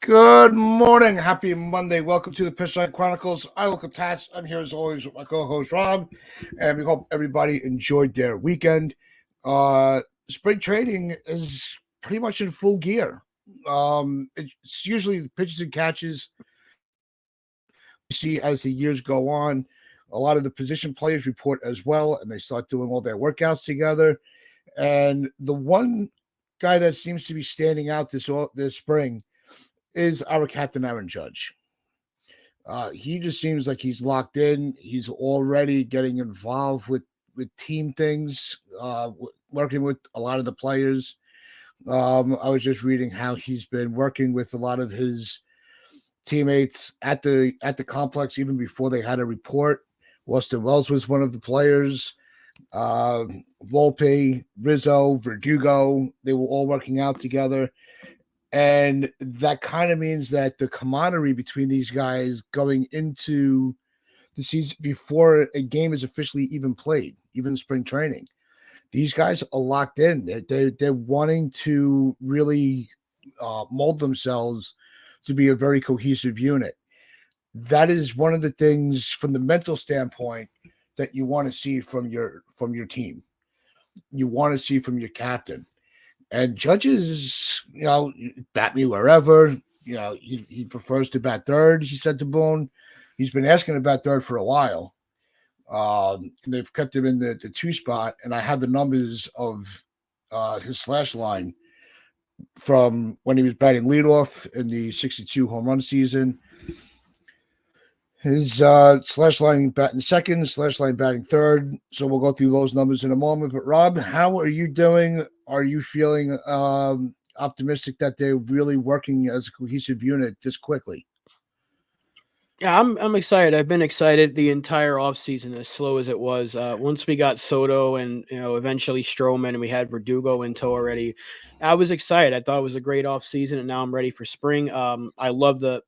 Good morning. Happy Monday. Welcome to the Pitchline Chronicles. I'm Uncle Tats. I'm here as always with my co-host Rob, and we hope everybody enjoyed their weekend. Spring training is pretty much in full gear. It's usually pitches and catches you see as the years go on. A lot of the position players report as well, and they start doing all their workouts together. And the one guy that seems to be standing out this spring is our captain, Aaron Judge. He just seems like he's locked in. He's already getting involved with team things, working with a lot of the players. I was just reading how he's been working with a lot of his teammates at the complex even before they had a report. Austin Wells was one of the players. Volpe, Rizzo, Verdugo, they were all working out together. And that kind of means that the camaraderie between these guys going into the season before a game is officially even played, even spring training, these guys are locked in. They're wanting to really mold themselves to be a very cohesive unit. That is one of the things from the mental standpoint that you want to see from your team. You want to see from your captain. And Judge's, bat me wherever. He prefers to bat third, he said to Boone. He's been asking to bat third for a while. And they've kept him in the 2 spot. And I have the numbers of his slash line from when he was batting leadoff in the 62 home run season. His slash line batting second, slash line batting third. So we'll go through those numbers in a moment. But Rob, how are you doing? Are you feeling optimistic that they're really working as a cohesive unit this quickly? Yeah, I'm excited. I've been excited the entire offseason, as slow as it was. Once we got Soto and eventually Stroman, and we had Verdugo in tow already, I was excited. I thought it was a great offseason, and now I'm ready for spring. I love the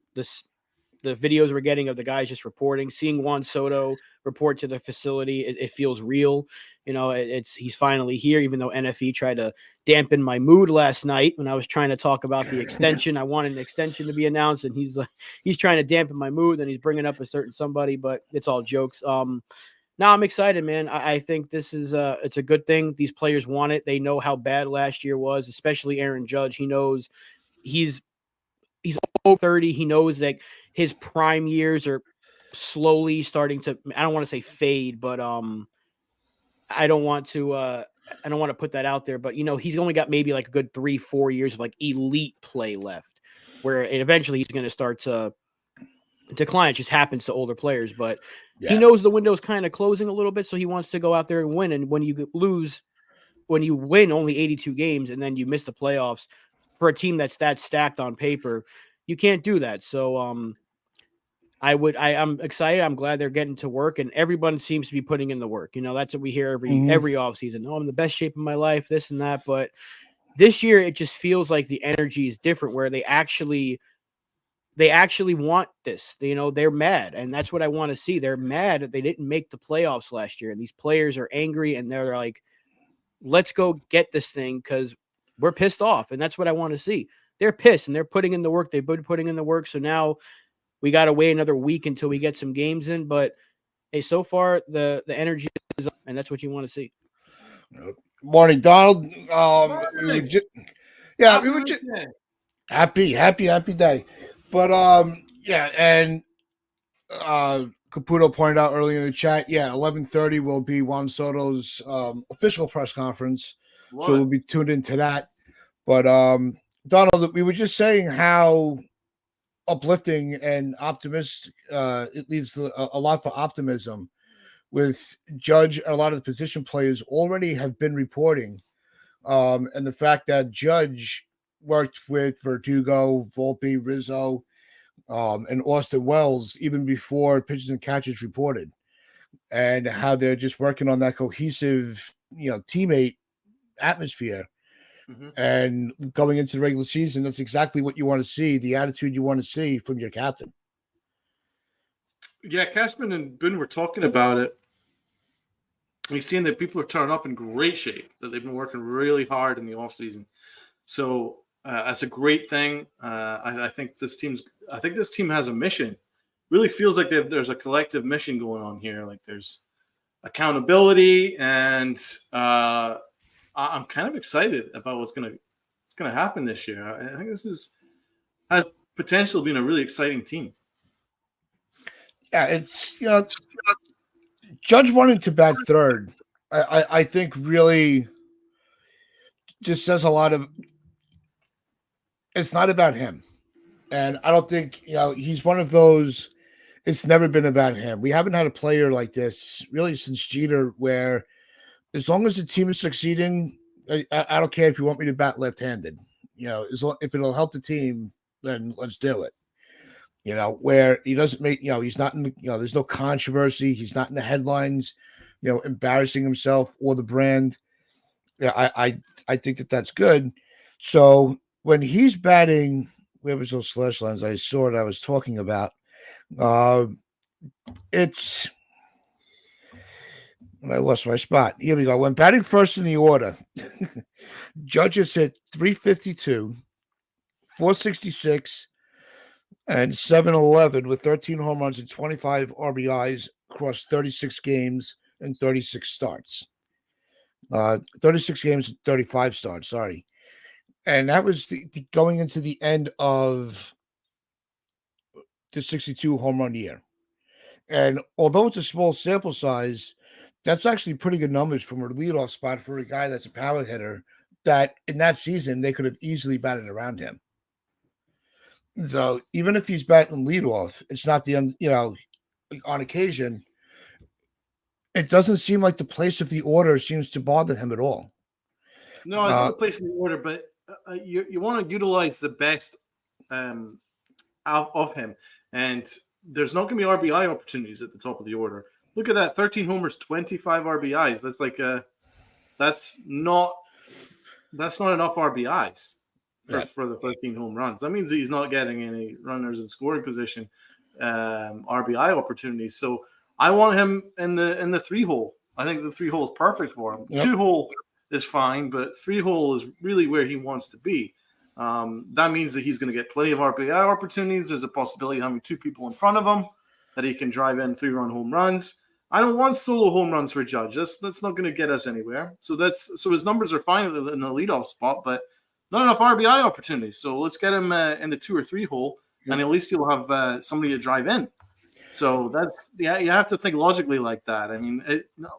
videos we're getting of the guys just reporting, seeing Juan Soto report to the facility. It feels real. He's finally here, even though NFE tried to dampen my mood last night when I was trying to talk about the extension. I wanted an extension to be announced, and he's trying to dampen my mood, and he's bringing up a certain somebody, but it's all jokes. Now I'm excited, man. I think this is it's a good thing. These players want it. They know how bad last year was, especially Aaron Judge. He knows he's over 30. He knows that his prime years are slowly starting to, I don't want to say fade, but I don't want to put that out there, but he's only got maybe like a good 3-4 years of like elite play left, where eventually he's going to start to decline. It just happens to older players, but he knows the window's kind of closing a little bit, so he wants to go out there and win. And when you win only 82 games and then you miss the playoffs for a team that's that stacked on paper, you can't do that. So I'm excited. I'm glad they're getting to work, and everyone seems to be putting in the work. That's what we hear every offseason. Oh, I'm in the best shape of my life, this and that. But this year, it just feels like the energy is different, where they actually want this. They're mad, and that's what I want to see. They're mad that they didn't make the playoffs last year, and these players are angry, and they're like, let's go get this thing because we're pissed off, and that's what I want to see. They're pissed, and they're putting in the work. They've been putting in the work, so now we got to wait another week until we get some games in. But hey, so far the energy is up, and that's what you want to see. Morning, Donald. We were just happy day. But and Caputo pointed out earlier in the chat, 11:30 will be Juan Soto's official press conference. What? So we'll be tuned into that. But Donald, we were just saying how uplifting and optimistic it leaves a lot for optimism with Judge. A lot of the position players already have been reporting, and the fact that Judge worked with Verdugo, Volpe, Rizzo, and Austin Wells even before pitchers and catchers reported, and how they're just working on that cohesive teammate atmosphere. Mm-hmm. And going into the regular season, that's exactly what you want to see, the attitude you want to see from your captain. Yeah, Cashman and Boone were talking about it. We've seen that people are turning up in great shape, that they've been working really hard in the offseason. So That's a great thing. I think this team has a mission. Really feels like there's a collective mission going on here. Like there's accountability, and I'm kind of excited about what's gonna happen this year. I think this has potential being a really exciting team. Yeah, it's Judge wanting to bat third. I think really just says a lot of. It's not about him, and I don't think he's one of those. It's never been about him. We haven't had a player like this really since Jeter, where as long as the team is succeeding, I don't care if you want me to bat left-handed. If it'll help the team, then let's do it. Where he doesn't make, he's not in the, there's no controversy. He's not in the headlines, embarrassing himself or the brand. Yeah, I think that's good. So when he's batting, where was those slash lines? I saw it. I was talking about. It's when I lost my spot. Here we go. When batting first in the order, Judges hit 352, 466, and 711 with 13 home runs and 25 RBIs across 36 games and 36 starts. 36 games and 35 starts, sorry. And that was going into the end of the 62 home run year. And although it's a small sample size, that's actually pretty good numbers from a leadoff spot for a guy that's a power hitter that in that season they could have easily batted around him. So even if he's batting leadoff, it's not on occasion, it doesn't seem like the place of the order seems to bother him at all. No, I think the place in the order, but you want to utilize the best of him, and there's not going to be RBI opportunities at the top of the order. Look at that: 13 homers, 25 RBIs. That's like that's not enough RBIs for the 13 home runs. That means that he's not getting any runners in scoring position, RBI opportunities. So I want him in the 3-hole. I think the 3-hole is perfect for him. Yep. 2-hole is fine, but 3-hole is really where he wants to be. That means that he's going to get plenty of RBI opportunities. There's a possibility of having 2 people in front of him that he can drive in 3-run home runs. I don't want solo home runs for Judge. That's not going to get us anywhere. So his numbers are fine in the leadoff spot, but not enough RBI opportunities. So let's get him in the 2 or 3 hole, and at least he'll have somebody to drive in. So you have to think logically like that. I mean,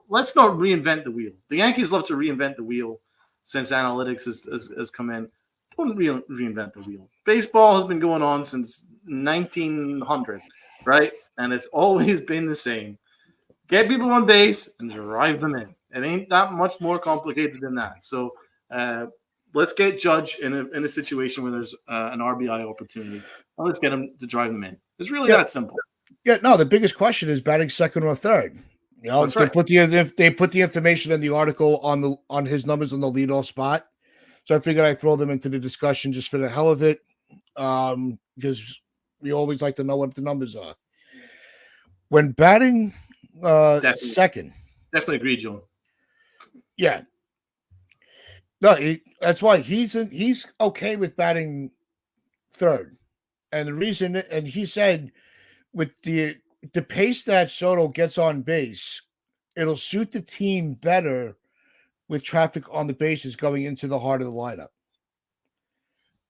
let's not reinvent the wheel. The Yankees love to reinvent the wheel since analytics has come in. Don't reinvent the wheel. Baseball has been going on since 1900, right? And it's always been the same. Get people on base and drive them in. It ain't that much more complicated than that. So let's get Judge in a situation where there's an RBI opportunity. And let's get him to drive them in. It's really that simple. Yeah, no, the biggest question is batting second or third. That's right. They put the information in the article on his numbers on the leadoff spot. So I figured I'd throw them into the discussion just for the hell of it, because we always like to know what the numbers are. When batting second. Definitely agree, John. Yeah. No, that's why he's okay with batting third. And the reason, and he said with the pace that Soto gets on base, it'll suit the team better with traffic on the bases going into the heart of the lineup.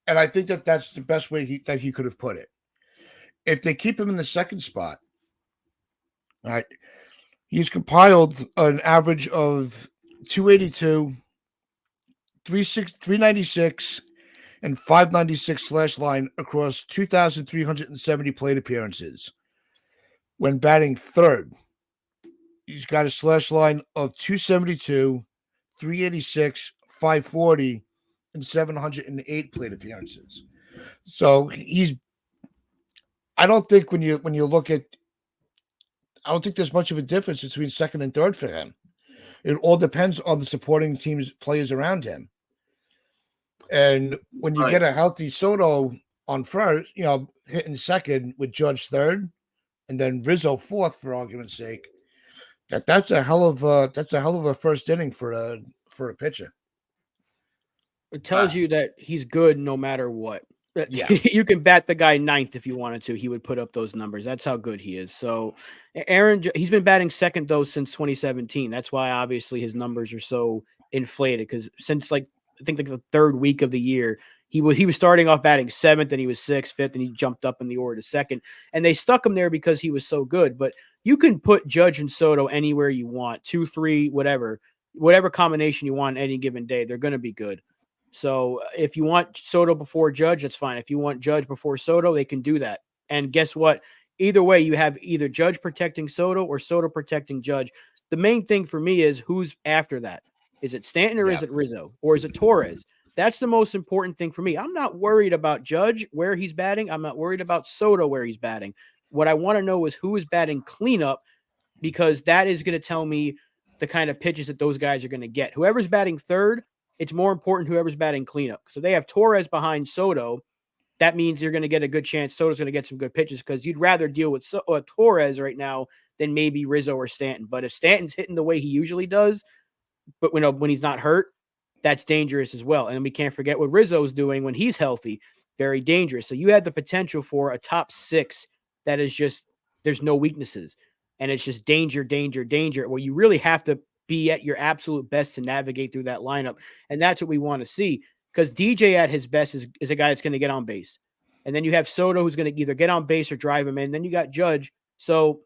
And I think that's the best way that he could have put it. If they keep him in the second spot, all right, he's compiled an average of 282, 396, and 596 slash line across 2,370 plate appearances. When batting third, he's got a slash line of 272, 386, 540, and 708 plate appearances. So I don't think when you look at, I don't think there's much of a difference between second and third for him. It all depends on the supporting team's players around him. And when you get a healthy Soto on first, hitting second with Judge third, and then Rizzo fourth, for argument's sake, that's a hell of a first inning for a pitcher. It tells you that he's good no matter what. Yeah. You can bat the guy ninth if you wanted to. He would put up those numbers. That's how good he is. So he's been batting second though since 2017. That's why obviously his numbers are so inflated, because since I think the third week of the year, he was starting off batting seventh, and he was sixth, fifth, and he jumped up in the order to second. And they stuck him there because he was so good. But you can put Judge and Soto anywhere you want, 2, 3, whatever combination you want any given day. They're going to be good. So if you want Soto before Judge, that's fine. If you want Judge before Soto, they can do that. And guess what? Either way, you have either Judge protecting Soto or Soto protecting Judge. The main thing for me is who's after that. Is it Stanton or is it Rizzo or is it Torres? That's the most important thing for me. I'm not worried about Judge where he's batting. I'm not worried about Soto where he's batting. What I want to know is who is batting cleanup, because that is going to tell me the kind of pitches that those guys are going to get. Whoever's batting third, it's more important whoever's batting cleanup. So they have Torres behind Soto. That means you're going to get a good chance Soto's going to get some good pitches, because you'd rather deal with Torres right now than maybe Rizzo or Stanton. But if Stanton's hitting the way he usually does, but when he's not hurt, that's dangerous as well. And we can't forget what Rizzo's doing when he's healthy. Very dangerous. So you have the potential for a top 6 that is just, there's no weaknesses. And it's just danger, danger, danger. Well, you really have to be at your absolute best to navigate through that lineup. And that's what we want to see, because DJ at his best is a guy that's going to get on base. And then you have Soto, who's going to either get on base or drive him in. Then you got Judge. So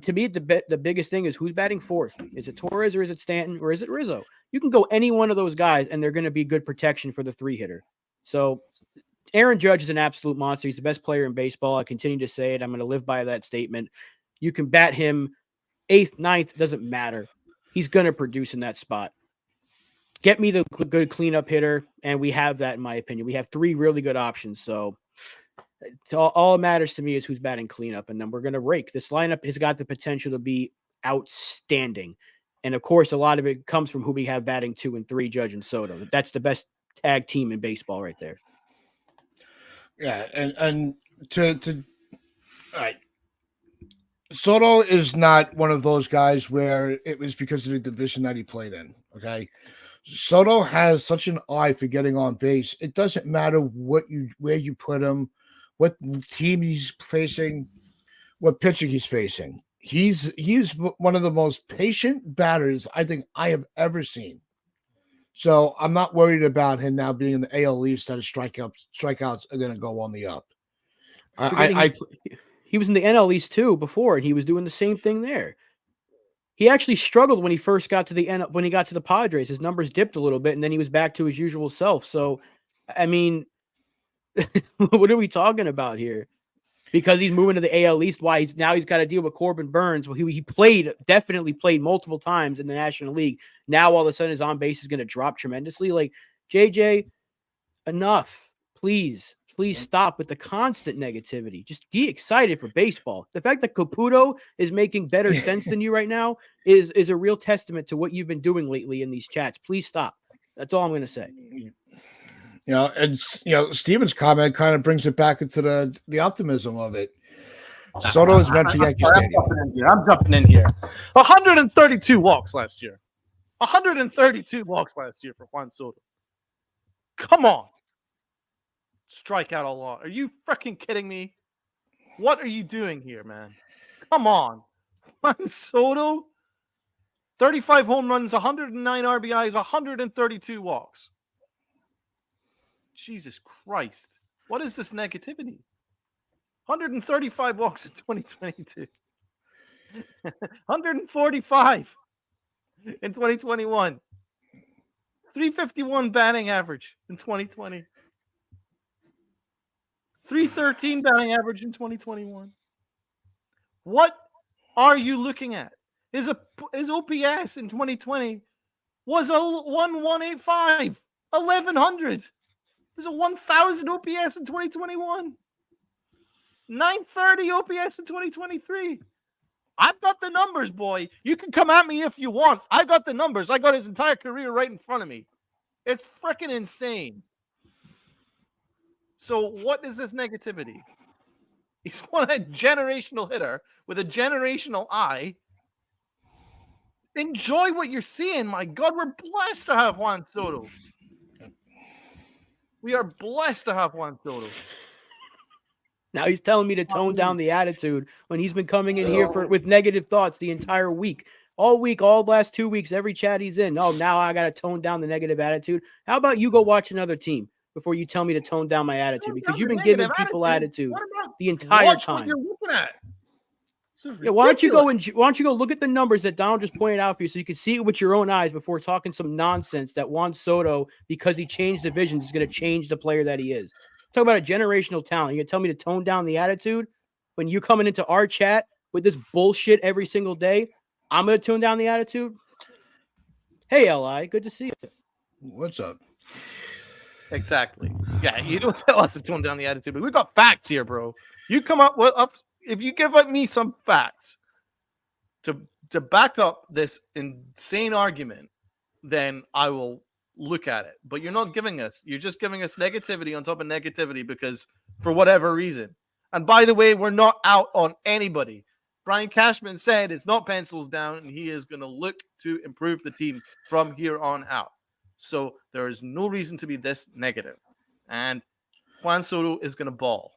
to me, the biggest thing is who's batting fourth. Is it Torres or is it Stanton or is it Rizzo? You can go any one of those guys, and they're going to be good protection for the 3-hitter. So Aaron Judge is an absolute monster. He's the best player in baseball. I continue to say it. I'm going to live by that statement. You can bat him 8th, 9th, doesn't matter. He's going to produce in that spot. Get me the good cleanup hitter, and we have that, in my opinion. We have 3 really good options. So all that matters to me is who's batting cleanup, and then we're going to rake. This lineup has got the potential to be outstanding. And, of course, a lot of it comes from who we have batting 2 and 3, Judge and Soto. That's the best tag team in baseball right there. Yeah, and to all right. Soto is not one of those guys where it was because of the division that he played in, okay? Soto has such an eye for getting on base. It doesn't matter where you put him, what team he's facing, what pitcher he's facing. He's one of the most patient batters I think I have ever seen. So I'm not worried about him now being in the AL East that his strikeouts are going to go on the up. He was in the NL East too before, and he was doing the same thing there. He actually struggled when he first got to when he got to the Padres. His numbers dipped a little bit, and then he was back to his usual self. So, I mean, what are we talking about here? Because he's moving to the AL East, why he's got to deal with Corbin Burns. Well, he definitely played multiple times in the National League. Now all of a sudden his on base is going to drop tremendously. Like, JJ, enough, please. Please stop with the constant negativity. Just be excited for baseball. The fact that Caputo is making better sense than you right now is a real testament to what you've been doing lately in these chats. Please stop. That's all I'm going to say. Steven's comment kind of brings it back into the optimism of it. Soto is meant for Yankee Stadium. I'm jumping in here. 132 walks last year. 132 walks last year for Juan Soto. Come on. Strike out a lot. Are you freaking kidding me? What are you doing here, man? Come on. Juan Soto, 35 home runs, 109 RBIs, 132 walks. Jesus Christ. What is this negativity? 135 walks in 2022. 145 in 2021. 351 batting average in 2020. 313 batting average in 2021. What are you looking at? His OPS in 2020 was a 1185, 1100. It was a 1000 OPS in 2021. 930 OPS in 2023. I've got the numbers, boy. You can come at me if you want. I got the numbers. I got his entire career right in front of me. It's freaking insane. So what is this negativity? He's one a generational hitter with a generational eye. Enjoy what you're seeing. My God, we're blessed to have Juan Soto. We are blessed to have Juan Soto. Now he's telling me to tone down the attitude when he's been coming in here with negative thoughts the entire week. All the last 2 weeks, every chat he's in. Oh, now I got to tone down the negative attitude. How about you go watch another team before you tell me to tone down my attitude? Because you've been giving people attitude the entire time. What you're looking at. Yeah, why don't you go look at the numbers that Donald just pointed out for you so you can see it with your own eyes before talking some nonsense that Juan Soto, because he changed divisions, is going to change the player that he is. Talk about a generational talent. You're going to tell me to tone down the attitude when you're coming into our chat with this bullshit every single day? I'm going to tone down the attitude? Hey, Li, good to see you. What's up? Exactly. Yeah, you don't tell us to tone down the attitude, but we got facts here, bro. You come up with if you give me some facts to back up this insane argument, then I will look at it. But you're just giving us negativity on top of negativity because for whatever reason. And by the way, we're not out on anybody. Brian Cashman said it's not pencils down, and he is going to look to improve the team from here on out. So there is no reason to be this negative. And Juan Soto is going to ball.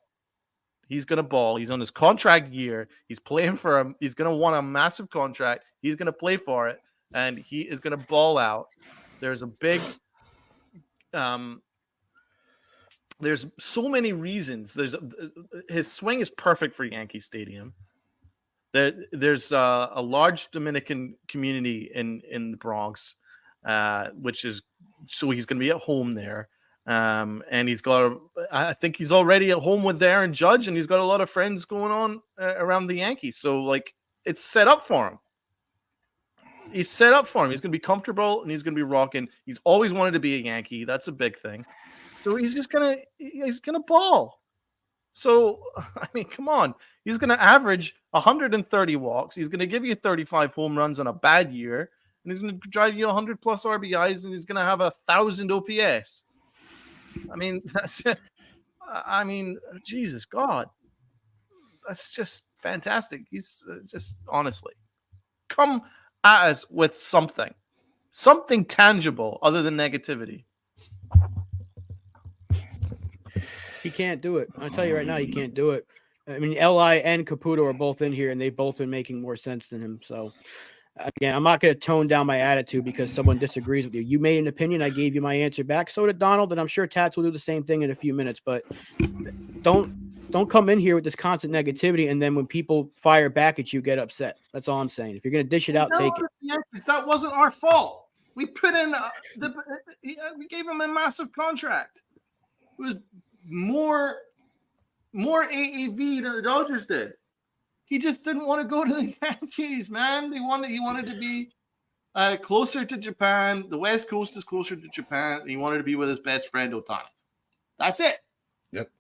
He's going to ball. He's on his contract year. He's playing for him. He's going to want a massive contract. He's going to play for it, and he is going to ball out. There's a big there's so many reasons. His swing is perfect for Yankee Stadium. There's a large Dominican community in the Bronx, which is so he's going to be at home there. And I think he's already at home with Aaron Judge, and he's got a lot of friends going on around the Yankees. So like it's set up for him. He's set up for him. He's going to be comfortable and he's going to be rocking. He's always wanted to be a Yankee. That's a big thing. So he's going to ball. So, I mean, come on. He's going to average 130 walks. He's going to give you 35 home runs on a bad year. And he's going to drive you 100 plus RBIs, and he's going to have 1,000 OPS. I mean, Jesus God. That's just fantastic. He's just honestly come at us with something tangible other than negativity. He can't do it. I'll tell you right now, he can't do it. I mean, Li and Caputo are both in here, and they've both been making more sense than him. So, again, I'm not going to tone down my attitude because someone disagrees with you. You made an opinion. I gave you my answer back. So did Donald, and I'm sure Tats will do the same thing in a few minutes. But don't come in here with this constant negativity, and then when people fire back at you, get upset. That's all I'm saying. If you're going to dish it out, take it. Yankees, that wasn't our fault. We put in we gave him a massive contract. It was more AAV than the Dodgers did. He just didn't want to go to the Yankees, man. He wanted to be closer to Japan. The West Coast is closer to Japan. He wanted to be with his best friend Ohtani. That's it. Yep.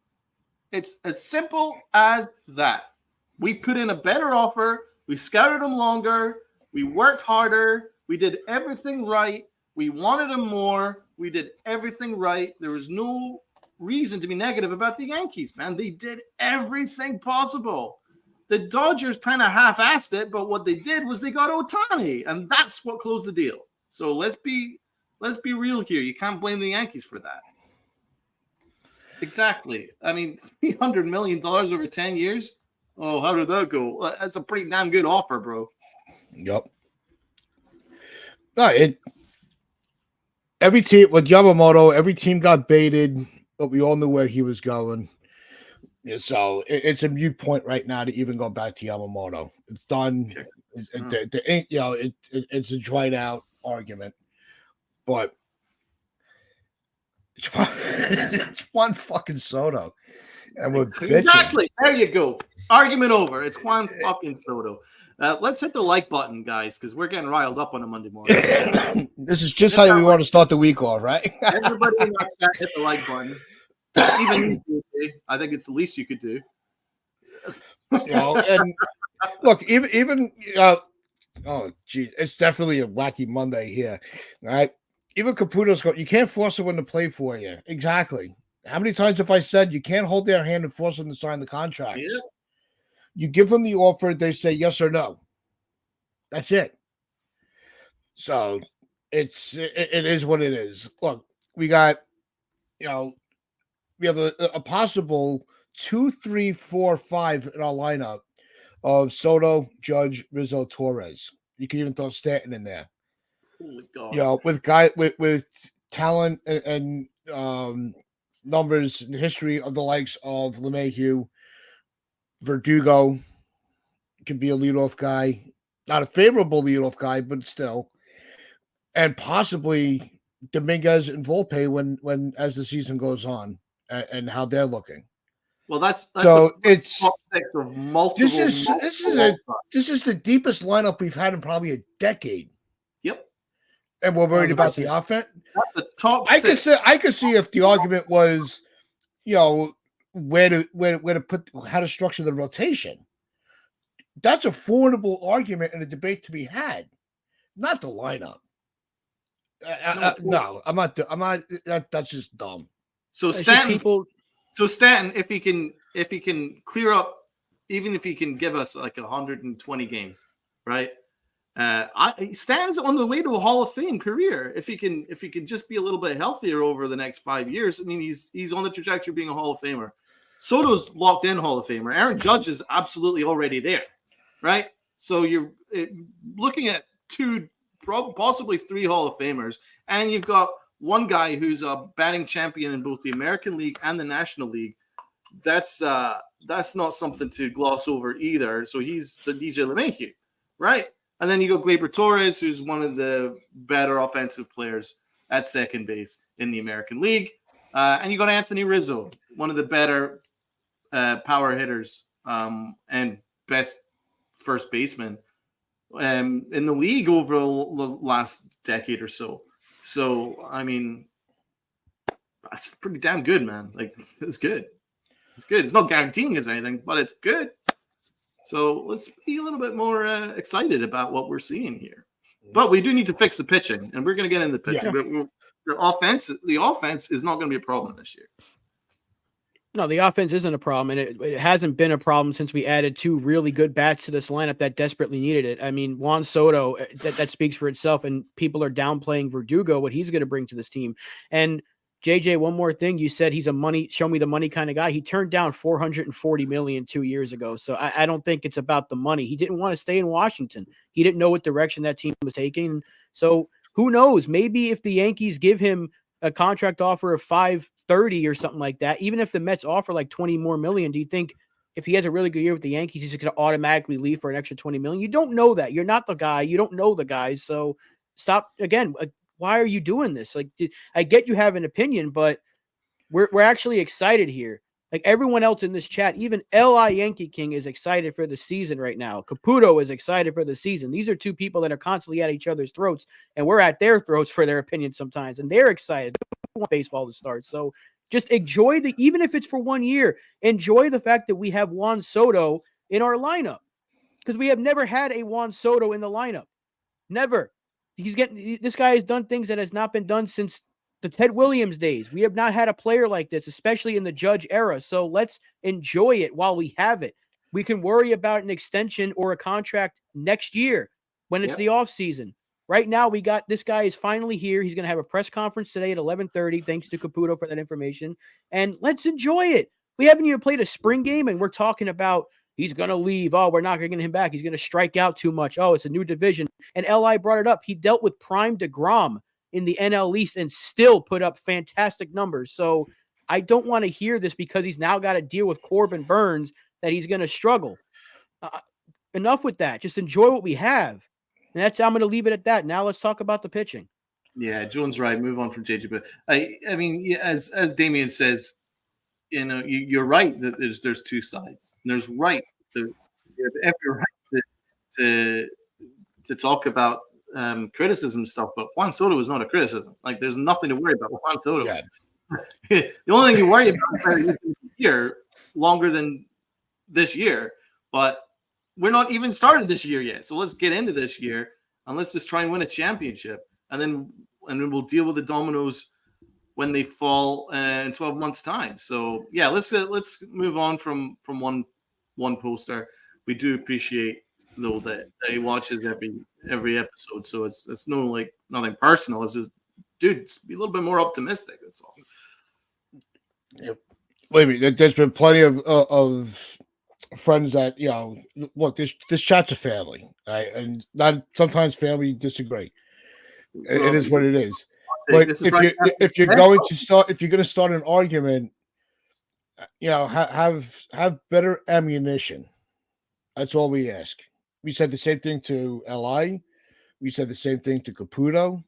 It's as simple as that. We put in a better offer. We scouted him longer. We worked harder. We did everything right. We wanted him more. We did everything right. There was no reason to be negative about the Yankees, man. They did everything possible. The Dodgers kind of half-assed it, but what they did was they got Ohtani, and that's what closed the deal. So let's be real here. You can't blame the Yankees for that. Exactly. I mean, $300 million over 10 years? Oh, how did that go? That's a pretty damn good offer, bro. Yep. No, every team with Yamamoto, every team got baited, but we all knew where he was going. Yeah, so it's a mute point right now to even go back to Yamamoto. It's done. It's a dried out argument, but it's Juan fucking Soto, and we're exactly bitching. There you go. Argument over. It's Juan fucking Soto. Let's hit the like button, guys, because we're getting riled up on a Monday morning. This is just how we want to start the week off, right? Everybody in our chat, hit the like button. Even you, I think it's the least you could do. And look, even oh geez, it's definitely a wacky Monday here. All right. Even Caputo's you can't force someone to play for you. Exactly. How many times have I said you can't hold their hand and force them to sign the contracts? Yeah. You give them the offer, they say yes or no. That's it. So it is what it is. Look, we got we have a possible 2, 3, 4, 5 in our lineup of Soto, Judge, Rizzo, Torres. You can even throw Stanton in there. Holy God. You know, with talent and numbers and history of the likes of LeMahieu, Verdugo could be a leadoff guy, not a favorable leadoff guy, but still, and possibly Dominguez and Volpe when as the season goes on and how they're looking. Well, that's So it's top six of multiple. this is the deepest lineup we've had in probably a decade. Yep. And we're worried about the offense. That's the top I six. I could see if the argument was, you know, where to put how to structure the rotation. That's a formidable argument and a debate to be had, not the lineup. No, I'm not. That's just dumb. So It's just Stanton. people. So Stanton, if he can clear up, even if he can give us like 120 games, right? Stanton's on the way to a Hall of Fame career. If he can just be a little bit healthier over the next 5 years, I mean, he's on the trajectory of being a Hall of Famer. Soto's locked in Hall of Famer. Aaron Judge is absolutely already there, right? So you're looking at two, possibly three Hall of Famers, and you've got one guy who's a batting champion in both the American League and the National League. That's not something to gloss over either. So he's the DJ LeMahieu, right? And then you go Gleyber Torres, who's one of the better offensive players at second base in the American League. And you got Anthony Rizzo, one of the better power hitters and best first baseman in the league over the last decade or so. So, I mean, that's pretty damn good, man. Like, it's good. It's good. It's not guaranteeing us anything, but it's good. So let's be a little bit more excited about what we're seeing here. But we do need to fix the pitching, and we're going to get into the pitching. Yeah. But the offense is not going to be a problem this year. No, the offense isn't a problem, and it hasn't been a problem since we added two really good bats to this lineup that desperately needed it. I mean, Juan Soto, that speaks for itself, and people are downplaying Verdugo, what he's going to bring to this team. And JJ, one more thing. You said he's a show me the money kind of guy. He turned down $440 million 2 years ago. So I don't think it's about the money. He didn't want to stay in Washington. He didn't know what direction that team was taking. So who knows? Maybe if the Yankees give him a contract offer of $530 or something like that, even if the Mets offer like 20 more million, do you think if he has a really good year with the Yankees, he's going to automatically leave for an extra 20 million? You don't know that. You're not the guy. You don't know the guys. So stop again. Why are you doing this? Like, I get you have an opinion, but we're actually excited here. Like everyone else in this chat, even L.I. Yankee King is excited for the season right now. Caputo is excited for the season. These are two people that are constantly at each other's throats, and we're at their throats for their opinions sometimes, and they're excited. They want baseball to start. So just enjoy even if it's for 1 year, enjoy the fact that we have Juan Soto in our lineup, because we have never had a Juan Soto in the lineup. Never. This guy has done things that has not been done since the Ted Williams days. We have not had a player like this, especially in the Judge era. So let's enjoy it while we have it. We can worry about an extension or a contract next year when it's the off season. Right now, we got this guy is finally here. He's going to have a press conference today at 11:30. Thanks to Caputo for that information. And let's enjoy it. We haven't even played a spring game, and we're talking about he's going to leave. Oh, we're not going to get him back. He's going to strike out too much. Oh, it's a new division. And L.I. brought it up. He dealt with Prime DeGrom in the NL East and still put up fantastic numbers. So I don't want to hear this because he's now got to deal with Corbin Burns that he's going to struggle. Enough with that. Just enjoy what we have. And I'm going to leave it at that. Now let's talk about the pitching. Yeah, Jones right. Move on from JJ. But I mean, as Damian says, you know, you're right that there's two sides. And there's right. You have every right to talk about criticism stuff, but Juan Soto is not a criticism. Like, there's nothing to worry about with Juan Soto. Yeah. The only thing you worry about is here longer than this year, but we're not even started this year yet. So let's get into this year and let's just try and win a championship, and then we'll deal with the dominoes when they fall in 12 months' time. So yeah, let's move on from one poster. We do appreciate though that he watches every episode, so it's no like nothing personal. It's just, dude, just be a little bit more optimistic. That's all. Yep. Believe me, there's been plenty of friends that look. This chat's a family, right? And not sometimes family disagree. It Rob, is what it is. this But is Brian if you're Cashman. going to start if you're going to start an argument, have better ammunition. That's all we ask. We said the same thing to Li. We said the same thing to Caputo.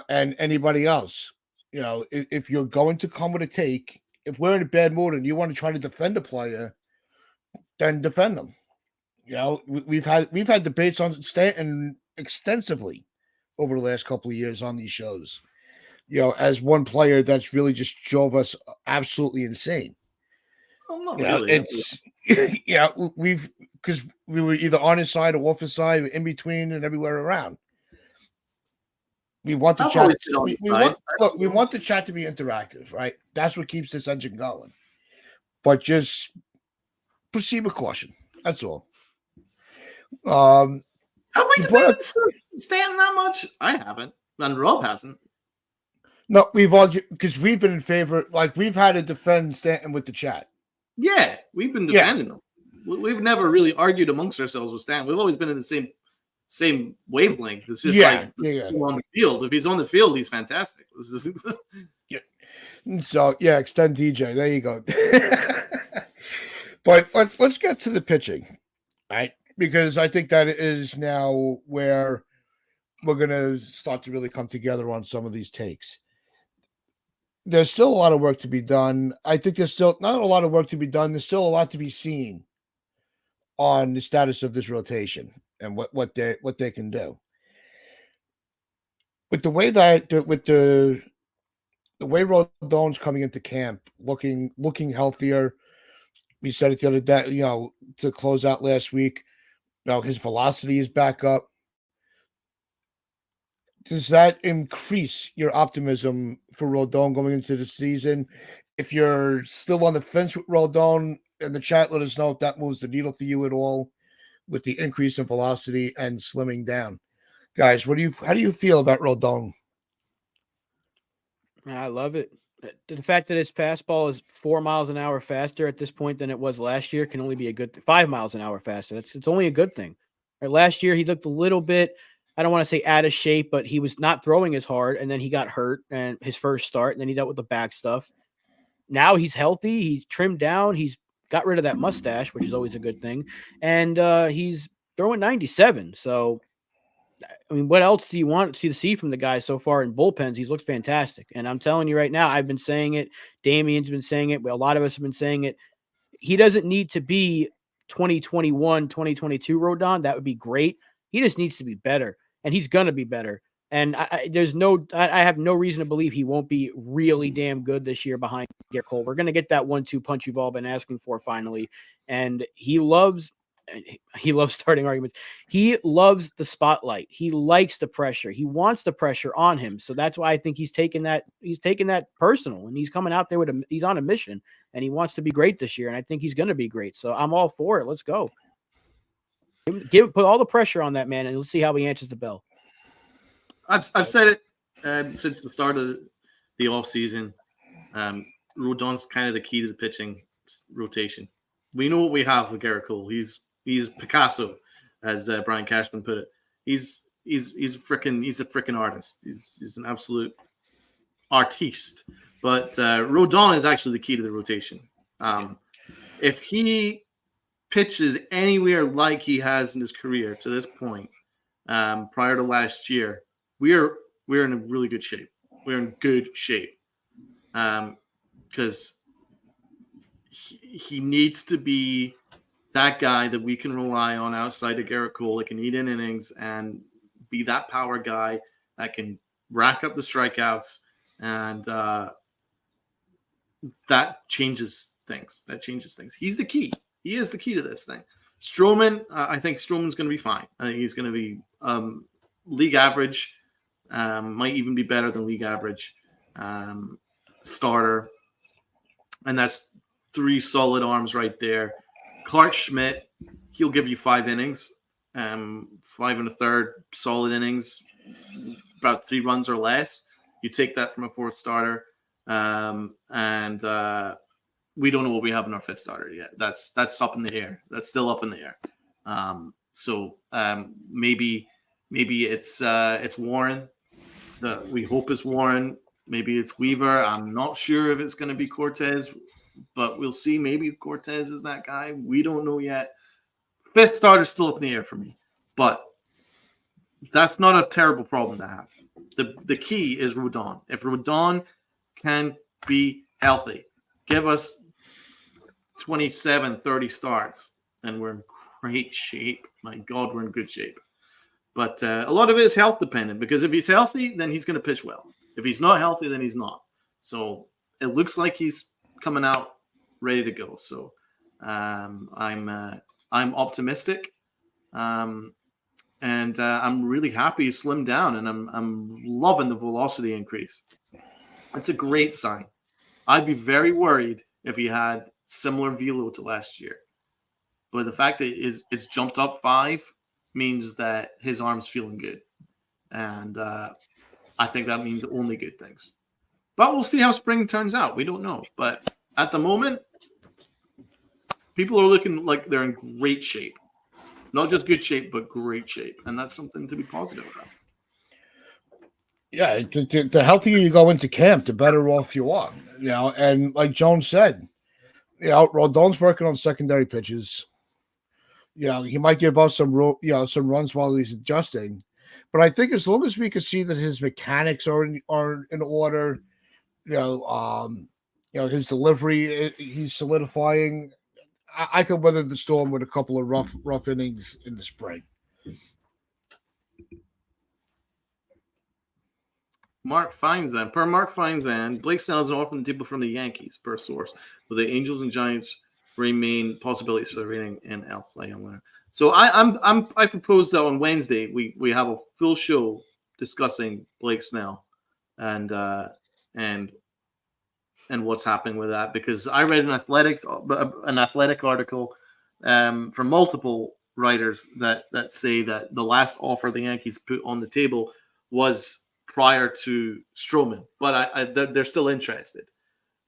And anybody else. If you're going to come with a take, if we're in a bad mood and you want to try to defend a player, then defend them. We've had debates on Stanton extensively over the last couple of years on these shows. As one player that's really just drove us absolutely insane. Oh, not really. It's we've because we were either on his side or off his side, in between, and everywhere around. We want the I've chat. always been on his side. We want the chat to be interactive, right? That's what keeps this engine going. But just proceed with caution. That's all. Have we debated Stanton that much? I haven't, and Rob hasn't. No, we've all because we've been in favor. Like we've had to defend Stanton with the chat. Yeah, we've been defending him. We've never really argued amongst ourselves with Stanton. We've always been in the same wavelength. It's just on the field. If he's on the field, he's fantastic. So extend DJ. There you go. But let's get to the pitching, right? Because I think that is now where we're going to start to really come together on some of these takes. There's still a lot of work to be done. I think there's still not a lot of work to be done. There's still a lot to be seen on the status of this rotation and what they can do. With the way the way Rodon's coming into camp, looking healthier. We said it the other day, to close out last week. His velocity is back up. Does that increase your optimism for Rodon going into the season? If you're still on the fence with Rodon, in the chat, let us know if that moves the needle for you at all with the increase in velocity and slimming down. Guys, how do you feel about Rodon? I love it. The fact that his fastball is 4 miles an hour faster at this point than it was last year can only be a good 5 miles an hour faster. It's only a good thing. Right, last year he looked a little bit, I don't want to say out of shape, but he was not throwing as hard, and then he got hurt and his first start, and then he dealt with the back stuff. Now he's healthy. He trimmed down. He's got rid of that mustache, which is always a good thing, and he's throwing 97. So, I mean, what else do you want to see from the guy so far in bullpens? He's looked fantastic, and I'm telling you right now, I've been saying it. Damien's been saying it. A lot of us have been saying it. He doesn't need to be 2021, 2022 Rodon. That would be great. He just needs to be better, and he's going to be better. And I have no reason to believe he won't be really damn good this year behind Garrett Cole. We're going to get that 1-2 punch we've all been asking for finally. And he loves starting arguments. He loves the spotlight. He likes the pressure. He wants the pressure on him. So that's why I think he's taking that personal, and he's coming out there he's on a mission, and he wants to be great this year. And I think he's going to be great. So I'm all for it. Let's go. Put all the pressure on that man, and let's see how he answers the bell. I've said it since the start of the offseason. Rodon's kind of the key to the pitching rotation. We know what we have with Garrett Cole. He's Picasso, as Brian Cashman put it. He's a freaking artist. He's an absolute artiste. But Rodon is actually the key to the rotation. If he pitches anywhere like he has in his career to this point, prior to last year, we're in a really good shape. We're in good shape because he needs to be that guy that we can rely on outside of Garrett Cole that can eat in innings and be that power guy that can rack up the strikeouts, and that changes things. He's the key. He is the key to this thing. Stroman, I think Stroman's going to be fine. I think he's going to be league average, might even be better than league average starter. And that's 3 solid arms right there. Clark Schmidt, he'll give you 5 innings, 5 1/3 solid innings, about 3 runs or less. You take that from a 4th starter. and we don't know what we have in our fifth starter yet. That's up in the air. That's still up in the air. So maybe it's Warren. We hope it's Warren. Maybe it's Weaver. I'm not sure if it's going to be Cortez, but we'll see. Maybe Cortez is that guy. We don't know yet. Fifth starter is still up in the air for me, but that's not a terrible problem to have. The key is Rodon. If Rodon can be healthy, give us 27, 30 starts, and we're in great shape. My God, we're in good shape. But a lot of it is health dependent, because if he's healthy, then he's going to pitch well. If he's not healthy, then he's not. So it looks like he's coming out ready to go. So I'm optimistic, and I'm really happy he slimmed down, and I'm loving the velocity increase. It's a great sign. I'd be very worried if he had similar velo to last year, but the fact that it's jumped up 5 means that his arm's feeling good, and I think that means only good things. But we'll see how spring turns out. We don't know, but at the moment, people are looking like they're in great shape. Not just good shape, but great shape, and that's something to be positive about. Yeah, the healthier you go into camp, the better off you are. And like Jones said, Rodon's working on secondary pitches. He might give us some runs while he's adjusting, but I think as long as we can see that his mechanics are in order, his delivery, he's solidifying. I could weather the storm with a couple of rough innings in the spring. Mark Feinzan, Blake Snell is an offer on the table from the Yankees, per source, but the Angels and Giants remain possibilities for the reigning and Cy Young winner. So I propose that on Wednesday we have a full show discussing Blake Snell and what's happening with that, because I read an athletic article from multiple writers that say that the last offer the Yankees put on the table was prior to Stroman, but they're still interested,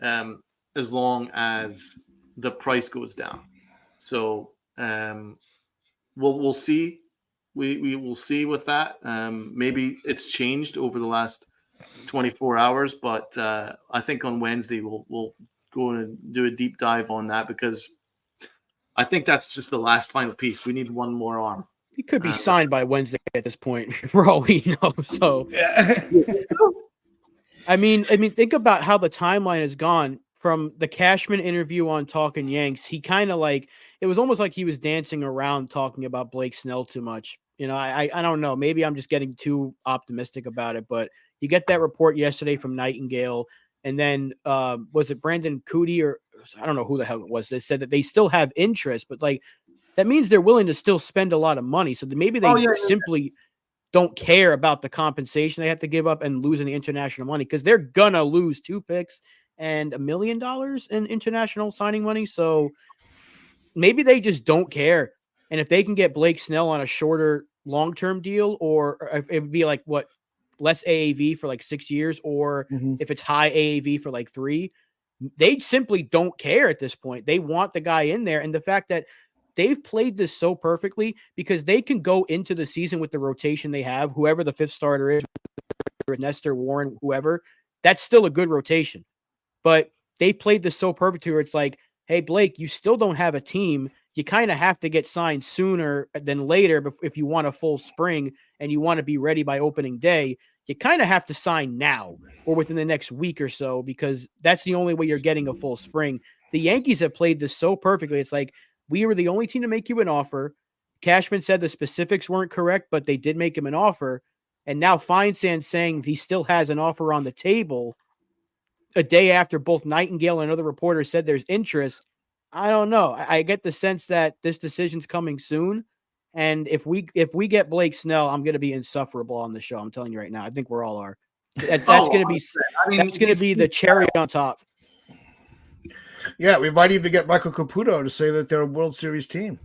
as long as the price goes down. So we'll see. We will see with that. Maybe it's changed over the last 24 hours, but I think on Wednesday we'll go and do a deep dive on that, because I think that's just the last final piece. We need one more arm. He could be signed by Wednesday at this point, for all we know. So, I mean, think about how the timeline has gone from the Cashman interview on Talking Yanks. He kind of it was almost like he was dancing around talking about Blake Snell too much. I don't know. Maybe I'm just getting too optimistic about it, but you get that report yesterday from Nightingale, and then was it Brandon Cootie, or I don't know who the hell it was, that said that they still have interest, but that means they're willing to still spend a lot of money. So maybe they simply don't care about the compensation they have to give up and losing the international money, because they're gonna lose 2 picks and $1 million in international signing money. So maybe they just don't care. And if they can get Blake Snell on a shorter long-term deal, or it would be less AAV for 6 years, or if it's high AAV for 3, they simply don't care at this point. They want the guy in there. And the fact that they've played this so perfectly, because they can go into the season with the rotation they have, whoever the fifth starter is, Nestor, Warren, whoever, that's still a good rotation. But they played this so perfectly where it's like, hey, Blake, you still don't have a team. You kind of have to get signed sooner than later if you want a full spring and you want to be ready by opening day. You kind of have to sign now or within the next week or so, because that's the only way you're getting a full spring. The Yankees have played this so perfectly. It's like, we were the only team to make you an offer. Cashman said the specifics weren't correct, but they did make him an offer. And now Feinstein's saying he still has an offer on the table a day after both Nightingale and other reporters said there's interest. I don't know. I get the sense that this decision's coming soon. And if we get Blake Snell, I'm going to be insufferable on the show. I'm telling you right now. I think we're all are. That's going to be that's going to be the cherry on top. Yeah, we might even get Michael Caputo to say that they're a World Series team.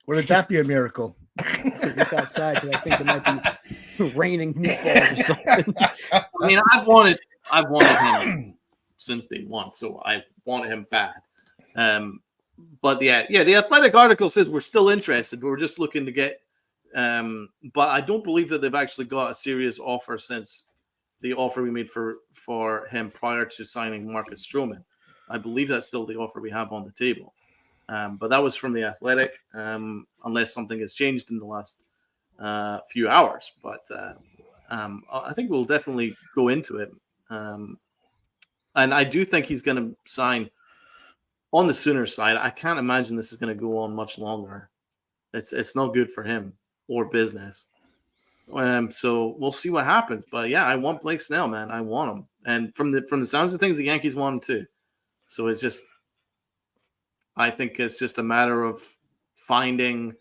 Wouldn't that be a miracle? Look outside, because I think it might be raining meatballs or something. I mean, I've wanted him since day one, so I want him bad. But the Athletic article says we're still interested. We're just looking to get, but I don't believe that they've actually got a serious offer since the offer we made for him prior to signing Marcus Stroman. I believe that's still the offer we have on the table. But that was from the Athletic, unless something has changed in the last few hours. But I think we'll definitely go into it. And I do think he's going to sign on the Sooner side. I can't imagine this is going to go on much longer. It's not good for him or business. So we'll see what happens. But yeah, I want Blake Snell, man. I want him. And from the sounds of things, the Yankees want him too. So it's just, I think it's just a matter of finding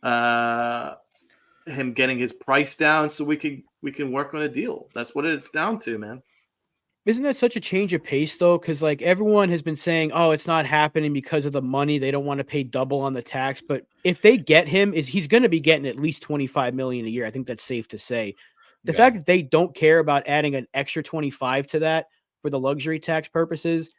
him getting his price down so we can work on a deal. That's what it's down to, man. Isn't that such a change of pace though? Because like everyone has been saying, oh, it's not happening because of the money. They don't want to pay double on the tax. But if they get him, he's going to be getting at least $25 million a year. I think that's safe to say. The fact that they don't care about adding an extra 25 to that for the luxury tax purposes,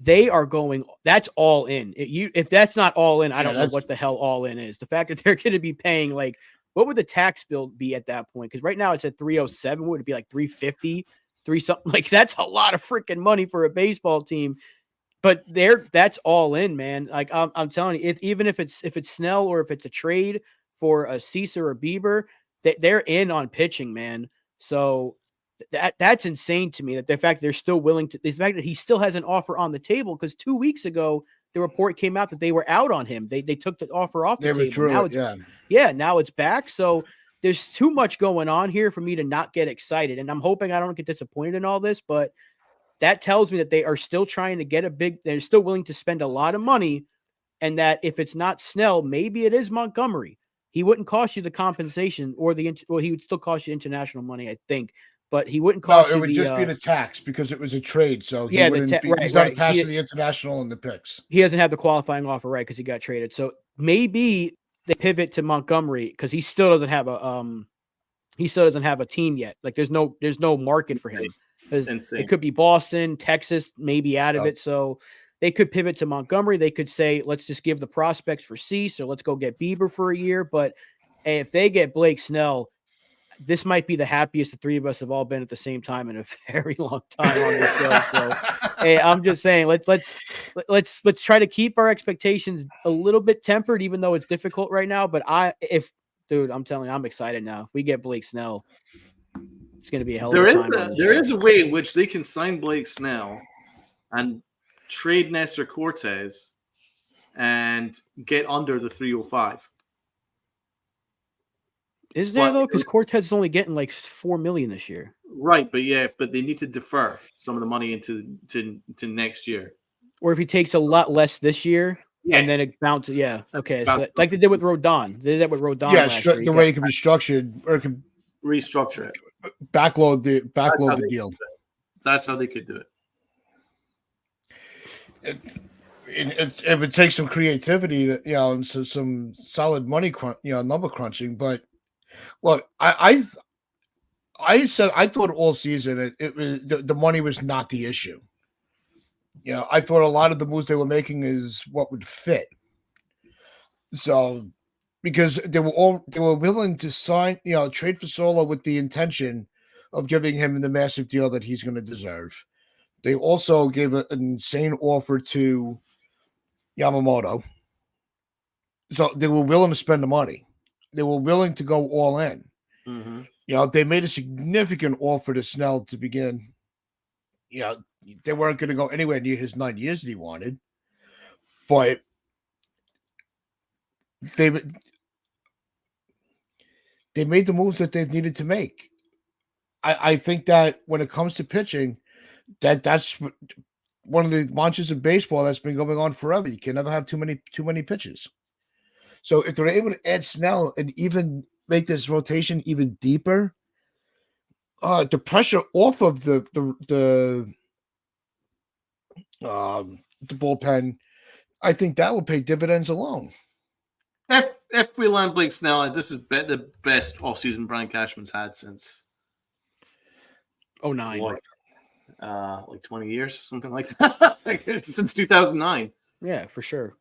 they are going. That's all in. If that's not all in, I don't know what the hell all in is. The fact that they're going to be paying like, what would the tax bill be at that point? Because right now it's at 307. Would it be like 350? Something like that's a lot of freaking money for a baseball team, but that's all in, man. Like I'm telling you, even if it's Snell or if it's a trade for a Cease or a Bieber, they're in on pitching, man. So that's insane to me that the fact they're still willing to, the fact that he still has an offer on the table, because 2 weeks ago the report came out that they were out on him. They took the offer off the table. Now now it's back. So there's too much going on here for me to not get excited. And I'm hoping I don't get disappointed in all this, but that tells me that they are still trying to get they're still willing to spend a lot of money. And that if it's not Snell, maybe it is Montgomery. He wouldn't cost you the compensation he would still cost you international money, I think, but he wouldn't cost you. No, it would just be the tax because it was a trade. So he's not attached to the international and the picks. He doesn't have the qualifying offer, right? Because he got traded. So maybe they pivot to Montgomery because he still doesn't have a team yet. Like there's no market for him. It could be Boston, Texas, maybe out of it. So they could pivot to Montgomery. They could say, let's just give the prospects for Cease, or let's go get Bieber for a year. But if they get Blake Snell, this might be the happiest the three of us have all been at the same time in a very long time on this show. So, hey, I'm just saying, let's try to keep our expectations a little bit tempered, even though it's difficult right now. But I'm telling you, I'm excited now. If we get Blake Snell, it's going to be a hell of a time. There is a way in which they can sign Blake Snell and trade Nestor Cortez and get under the 305. Is there though? Because Cortez is only getting like $4 million this year. Right, but they need to defer some of the money into next year. Or if he takes a lot less this year, and then it bounces. Yeah, okay. So like they did with Rodon. They did that with Rodon. Yeah, the way it can be structured, or it can restructure it, backload the deal. That's how they could do it. It would take some creativity, and some solid money, number crunching. But look, I said I thought all season it was the money was not the issue. I thought a lot of the moves they were making is what would fit. So, because they were willing to sign, trade for Solo with the intention of giving him the massive deal that he's going to deserve. They also gave an insane offer to Yamamoto. So they were willing to spend the money. They were willing to go all in. Mm-hmm. They made a significant offer to Snell to begin. They weren't going to go anywhere near his 9 years that he wanted. But they made the moves that they've needed to make. I think that when it comes to pitching, that's one of the mantras of baseball that's been going on forever. You can never have too many pitches. So if they're able to add Snell and even make this rotation even deeper, the pressure off of the bullpen, I think that will pay dividends alone. If we land Blake Snell, this is the best offseason Brian Cashman's had since 2009. like 20 years, something like that. Since 2009. Yeah, for sure.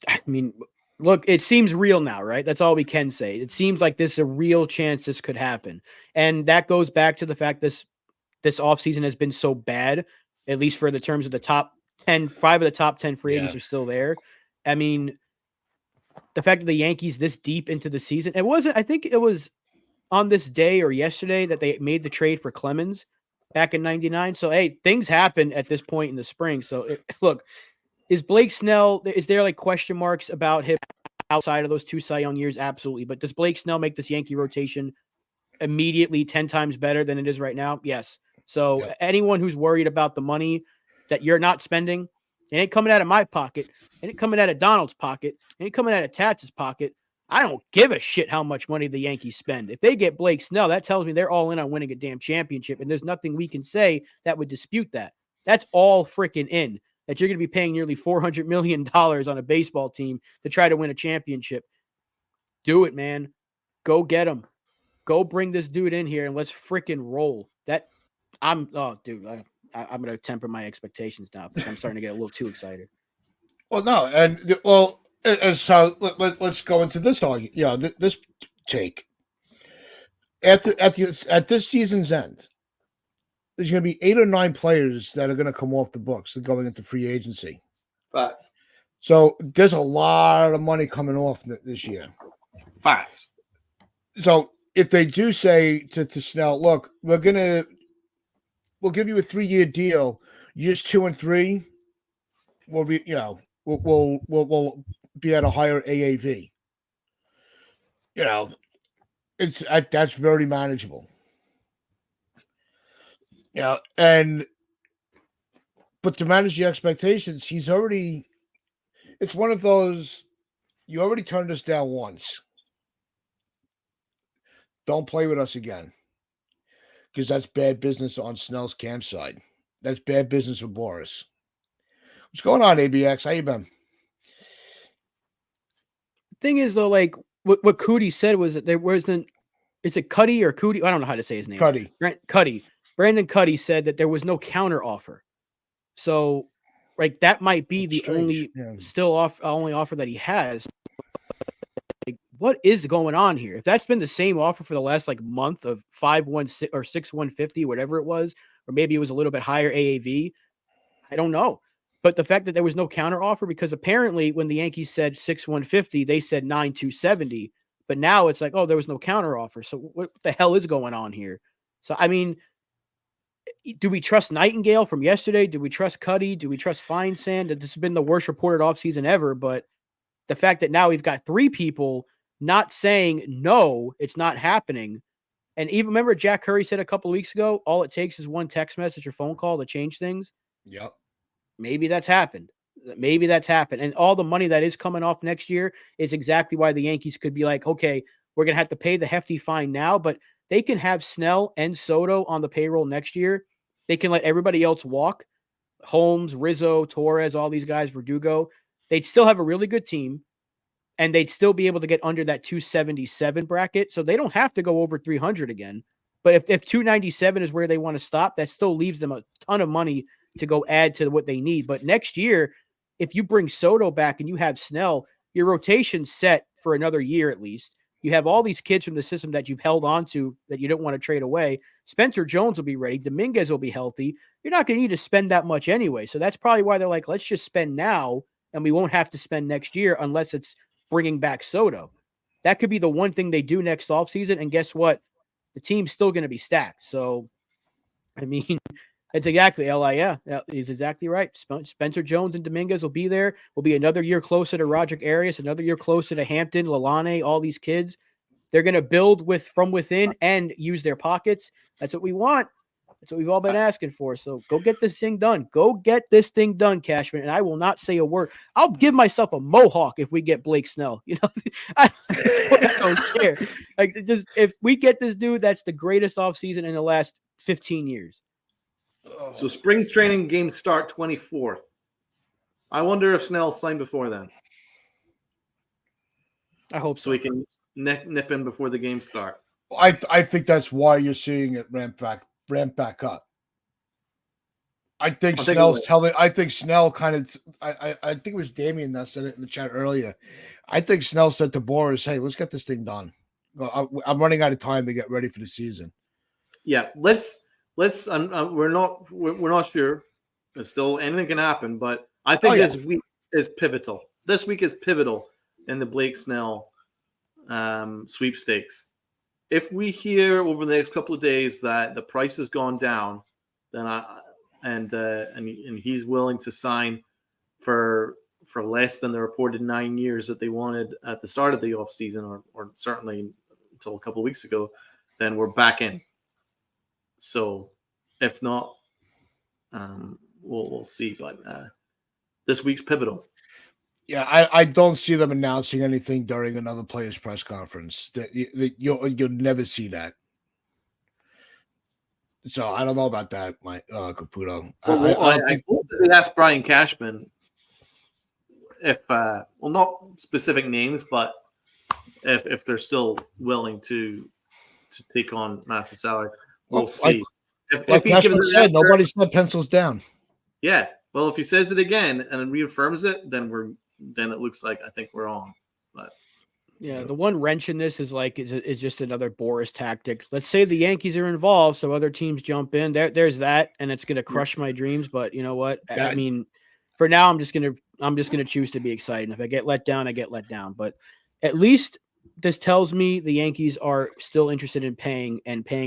I mean, look, it seems real now, right? That's all we can say. It seems like this is a real chance this could happen. And that goes back to the fact this offseason has been so bad, at least for the terms of the top 10, 5 of the top 10 free agents are still there. I mean, the fact that the Yankees this deep into the season, I think it was on this day or yesterday that they made the trade for Clemens back in 99. So, hey, things happen at this point in the spring. So, look, is Blake Snell, is there like question marks about him outside of those 2 Cy Young years? Absolutely. But does Blake Snell make this Yankee rotation immediately 10 times better than it is right now? Yes. So anyone who's worried about the money that you're not spending, it ain't coming out of my pocket, it ain't coming out of Donald's pocket, it ain't coming out of Tatz's pocket. I don't give a shit how much money the Yankees spend. If they get Blake Snell, that tells me they're all in on winning a damn championship, and there's nothing we can say that would dispute that. That's all freaking in. That you're going to be paying nearly $400 million on a baseball team to try to win a championship. Do it, man. Go get him. Go bring this dude in here and let's freaking roll. I'm going to temper my expectations now because I'm starting to get a little too excited. Well, no. And so let's go into this argument. This take. At this season's end, there's going to be 8 or 9 players that are going to come off the books going into free agency. Facts. So there's a lot of money coming off this year. Facts. So if they do say to Snell, look, we'll give you a 3-year deal. Years 2 and 3, we'll be at a higher AAV. That's very manageable. Yeah, but to manage the expectations, it's one of those, you already turned us down once. Don't play with us again. Because that's bad business on Snell's campsite. That's bad business for Boris. What's going on, ABX? How you been? Thing is, though, like what Cootie said was that there wasn't, is it Cuddy or Cootie? I don't know how to say his name. Cuddy. Brandon Cuddy said that there was no counter offer. So, like, that might be the only only offer that he has. Like, what is going on here? If that's been the same offer for the last like month of 5-1 or 6-150, whatever it was, or maybe it was a little bit higher AAV, I don't know. But the fact that there was no counter offer, because apparently when the Yankees said 6-150, they said 9-270. But now it's like, oh, there was no counter offer. So what the hell is going on here? So, I mean, do we trust Nightingale from yesterday? Do we trust Cuddy? Do we trust Feinsand? This has been the worst reported offseason ever. But the fact that now we've got 3 people not saying, no, it's not happening. And even remember Jack Curry said a couple of weeks ago, all it takes is one text message or phone call to change things. Yep. Maybe that's happened. And all the money that is coming off next year is exactly why the Yankees could be like, okay, we're going to have to pay the hefty fine now, but they can have Snell and Soto on the payroll next year. They can let everybody else walk. Holmes, Rizzo, Torres, all these guys, Verdugo. They'd still have a really good team, and they'd still be able to get under that 277 bracket. So they don't have to go over 300 again. But if 297 is where they want to stop, that still leaves them a ton of money to go add to what they need. But next year, if you bring Soto back and you have Snell, your rotation's set for another year at least. You have all these kids from the system that you've held on to that you don't want to trade away. Spencer Jones will be ready. Dominguez will be healthy. You're not going to need to spend that much anyway. So that's probably why they're like, let's just spend now and we won't have to spend next year unless it's bringing back Soto. That could be the one thing they do next offseason. And guess what? The team's still going to be stacked. So, I mean, it's exactly LI. Yeah, he's exactly right. Spencer Jones and Dominguez will be there. We'll be another year closer to Roderick Arias, another year closer to Hampton, Lalane, all these kids. They're going to build from within and use their pockets. That's what we want. That's what we've all been asking for. So go get this thing done. Go get this thing done, Cashman. And I will not say a word. I'll give myself a mohawk if we get Blake Snell. You know, I don't care. Like, just if we get this dude, that's the greatest offseason in the last 15 years. So spring training games start 24th. I wonder if Snell signed before then. I hope so. We can nip in before the games start. I think that's why you're seeing it ramp back up. I think I'll take it Snell's away. telling. I think Snell kind of. I think it was Damien that said it in the chat earlier. I think Snell said to Boris, "Hey, let's get this thing done. I'm running out of time to get ready for the season." Yeah, let's. We're not sure. There's still anything can happen, but I think this week is pivotal. This week is pivotal in the Blake Snell sweepstakes. If we hear over the next couple of days that the price has gone down, then and he's willing to sign for less than the reported 9 years that they wanted at the start of the offseason, or certainly until a couple of weeks ago, then we're back in. So if not, we'll see. But this week's pivotal. Yeah, I don't see them announcing anything during another players' press conference. You'll never see that. So I don't know about that, my Caputo. I hope that they asked Brian Cashman if, not specific names, but if they're still willing to take on massive salary. We'll see. If he Cashman said, nobody said pencils down. Yeah. Well, if he says it again and then reaffirms it, then it looks like I think we're on. But yeah, the one wrench in this is just another Boris tactic. Let's say the Yankees are involved, so other teams jump in. There's that, and it's gonna crush my dreams. But you know what? I mean, for now, I'm just gonna choose to be excited. If I get let down, I get let down. But at least this tells me the Yankees are still interested in paying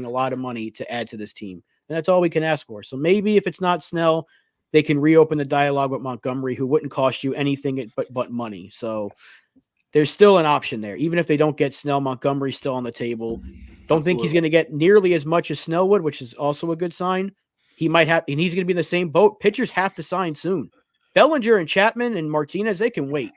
a lot of money to add to this team, and that's all we can ask for. So maybe if it's not Snell, they can reopen the dialogue with Montgomery, who wouldn't cost you anything but money. So there's still an option there. Even if they don't get Snell, Montgomery's still on the table. Don't think he's going to get nearly as much as Snell would, which is also a good sign. He might have, and he's going to be in the same boat. Pitchers have to sign soon. Bellinger and Chapman and Martinez, they can wait.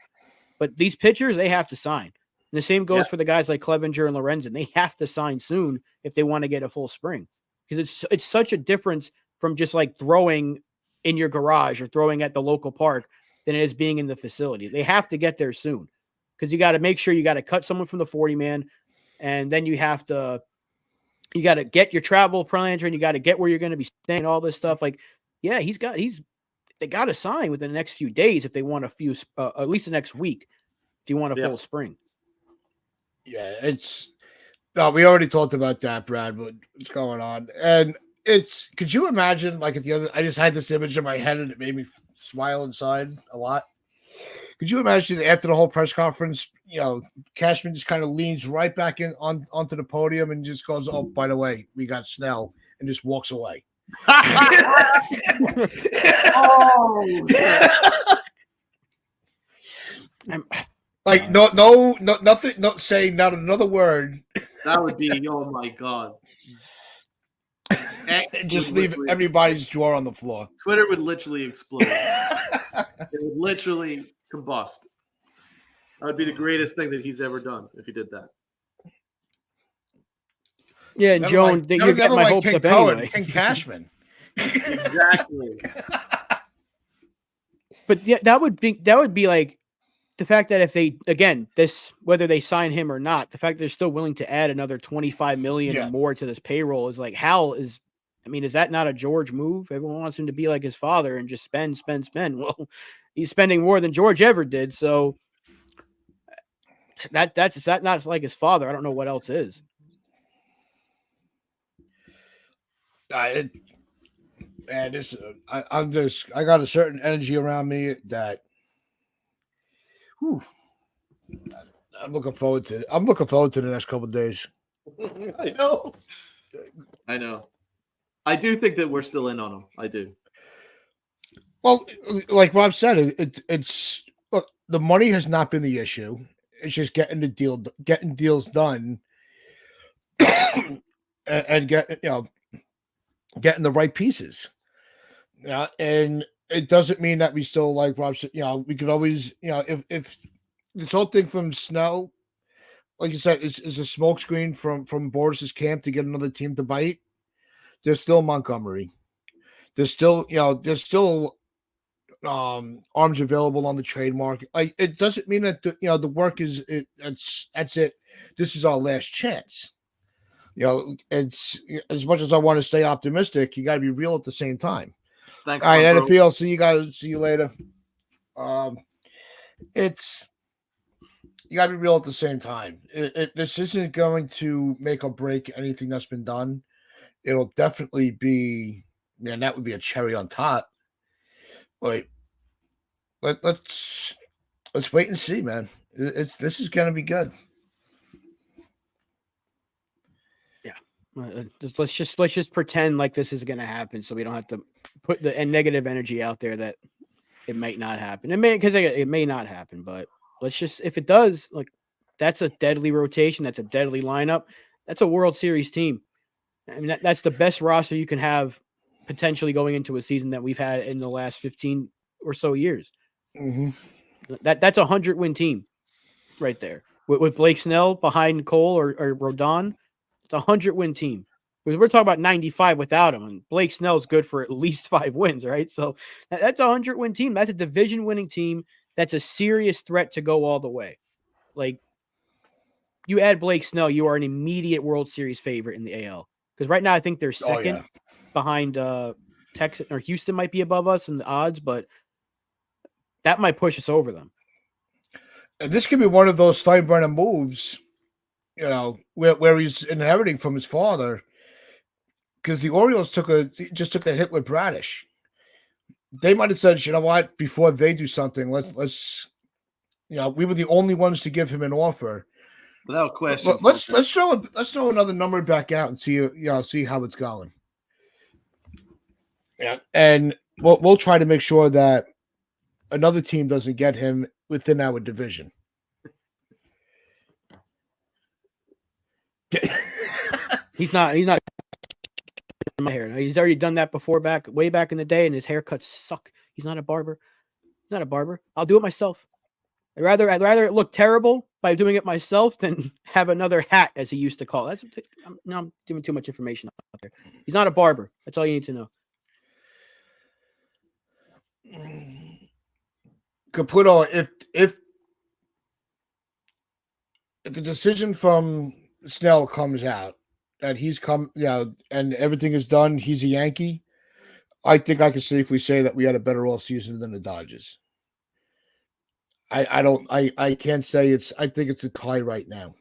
But these pitchers, they have to sign. And the same goes for the guys like Clevenger and Lorenzen. They have to sign soon if they want to get a full spring. Because it's such a difference from just like throwing in your garage or throwing at the local park than it is being in the facility. They have to get there soon. Because you got to make sure you got to cut someone from the 40-man, and then you got to get your travel plans, and you got to get where you're going to be staying, all this stuff. Like, yeah, they got to sign within the next few days if they want at least the next week, if you want a full spring. Yeah, we already talked about that, Brad, but what's going on? And could you imagine, like, I just had this image in my head and it made me smile inside a lot. Could you imagine after the whole press conference, Cashman just kind of leans right back onto the podium and just goes, "Oh, by the way, we got Snell," and just walks away. Like nothing, not saying not another word. That would be, oh my God. Just leave everybody's drawer on the floor. Twitter would literally explode. It would literally combust. That would be the greatest thing that he's ever done if he did that. Yeah, and Joan, you get my hopes up anyway. King Cashman. Exactly. But yeah, that would be like the fact that if they, again, whether they sign him or not, the fact that they're still willing to add another $25 million or more to this payroll is like, is that not a George move? Everyone wants him to be like his father and just spend. Well, he's spending more than George ever did. So that's not like his father. I don't know what else is. I got a certain energy around me that I'm looking forward to. I'm looking forward to the next couple of days. I know. I do think that we're still in on him. I do. Well, like Rob said, it's look, the money has not been the issue. It's just getting deals done, and getting the right pieces. Yeah, and it doesn't mean that we still, like Rob said, we could always, if this whole thing from Snell, like you said, is a smokescreen from Boris's camp to get another team to bite. There's still Montgomery. There's still arms available on the trade market. Like, it doesn't mean that the work is that's it. This is our last chance. It's as much as I want to stay optimistic, you got to be real at the same time. Thanks, All right, man, bro. NFL. See you guys. See you later. It's you got to be real at the same time. This isn't going to make or break anything that's been done. It'll definitely be, man, that would be a cherry on top. But let's wait and see, man. This is going to be good. Let's just pretend like this is going to happen, so we don't have to put the negative energy out there that it might not happen. It may not happen, but let's just, if it does, like, that's a deadly rotation. That's a deadly lineup. That's a World Series team. I mean, that's the best roster you can have potentially going into a season that we've had in the last 15 or so years. Mm-hmm. That's a 100-win team right there with Blake Snell behind Cole or Rodon. It's a 100-win team. We're talking about 95 without him, and Blake Snell's good for at least 5 wins, right? So that's a 100-win team. That's a division-winning team. That's a serious threat to go all the way. Like, you add Blake Snell, you are an immediate World Series favorite in the AL. Because right now I think they're second behind Texas, or Houston might be above us in the odds, but that might push us over them. And this could be one of those Steinbrenner moves, you know, where he's inheriting from his father. Because the Orioles took a hit with Bradish. They might have said, you know what, before they do something, let's you know, we were the only ones to give him an offer. Without question. Let's throw another number back out and see how it's going. Yeah, and we'll try to make sure that another team doesn't get him within our division. He's not in my hair. He's already done that before, way back in the day, and his haircuts suck. He's not a barber. He's not a barber. I'll do it myself. I'd rather it look terrible by doing it myself than have another hat, as he used to call it. I'm giving too much information out there. He's not a barber. That's all you need to know. Caputo, if the decision from Snell comes out that he's come, and everything is done, he's a Yankee, I think I can safely say that we had a better all season than the Dodgers. I can't say I think it's a tie right now.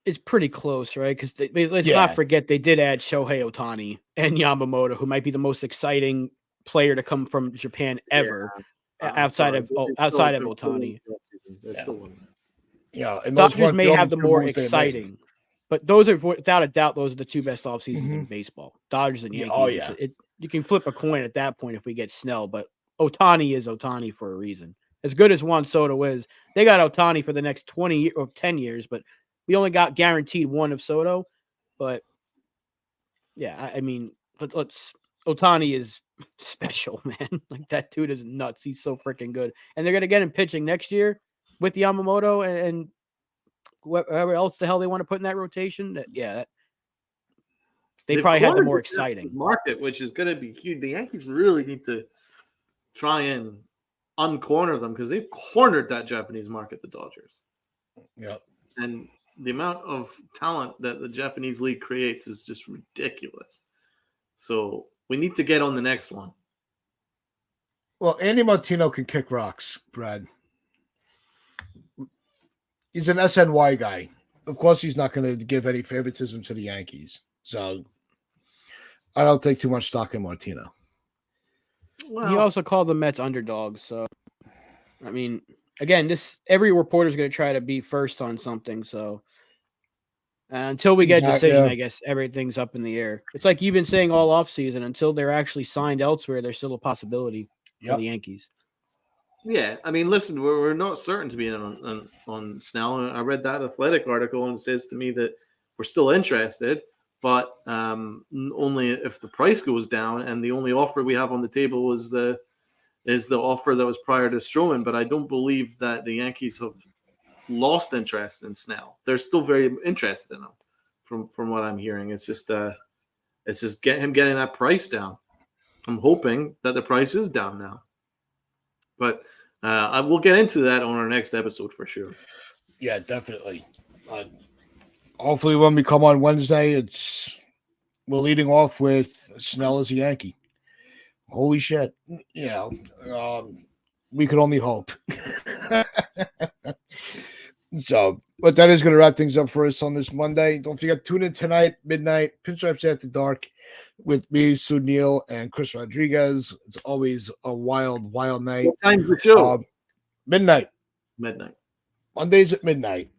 It's pretty close, right? Because let's not forget they did add Shohei Ohtani and Yamamoto, who might be the most exciting player to come from Japan ever, outside of Ohtani. Yeah, and Dodgers may have the more exciting, but those are, without a doubt, those are the two best off seasons in baseball. Dodgers and Yankees. Oh yeah, you can flip a coin at that point if we get Snell, but Ohtani is Ohtani for a reason. As good as Juan Soto is, they got Ohtani for the next 20 or 10 years, but we only got guaranteed one of Soto. But yeah, I mean, Ohtani is special, man. Like, that dude is nuts. He's so freaking good. And they're going to get him pitching next year with Yamamoto and whoever else the hell they want to put in that rotation. They probably had the more exciting market, which is going to be huge. The Yankees really need to try and uncorner them, because they've cornered that Japanese market, the Dodgers. Yep. And the amount of talent that the Japanese league creates is just ridiculous. So we need to get on the next one. Well, Andy Martino can kick rocks, Brad. He's an SNY guy. Of course, he's not going to give any favoritism to the Yankees. So I don't take too much stock in Martino. Well, he also called the Mets underdogs. So, I mean, again, every reporter is going to try to be first on something. So until we get a decision, I guess everything's up in the air. It's like you've been saying all offseason, until they're actually signed elsewhere, there's still a possibility for the Yankees. Yeah, I mean, listen, we're not certain to be in on Snell. I read that Athletic article, and it says to me that we're still interested, but only if the price goes down. And the only offer we have on the table is the offer that was prior to Stroman. But I don't believe that the Yankees have lost interest in Snell. They're still very interested in him, from what I'm hearing. It's just getting that price down. I'm hoping that the price is down now. But I will get into that on our next episode for sure. Yeah, definitely. Hopefully when we come on Wednesday, we're leading off with Snell as a Yankee. holy shit. We could only hope. So, but that is going to wrap things up for us on this Monday. Don't forget, tune in tonight, midnight, Pinstripes After Dark with me, Sunil, and Chris Rodriguez. It's always a wild, wild night. What time's the show? Midnight. Midnight. Mondays at midnight.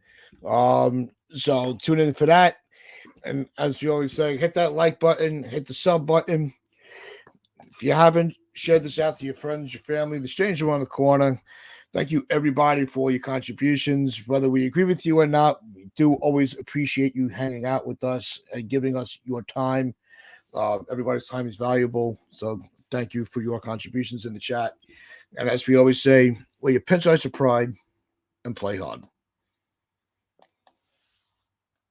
So tune in for that. And as we always say, hit that like button, hit the sub button. If you haven't, share this out to your friends, your family, the stranger around the corner. Thank you, everybody, for all your contributions. Whether we agree with you or not, we do always appreciate you hanging out with us and giving us your time. Everybody's time is valuable. So thank you for your contributions in the chat. And as we always say, wear your pinstripes of pride and play hard.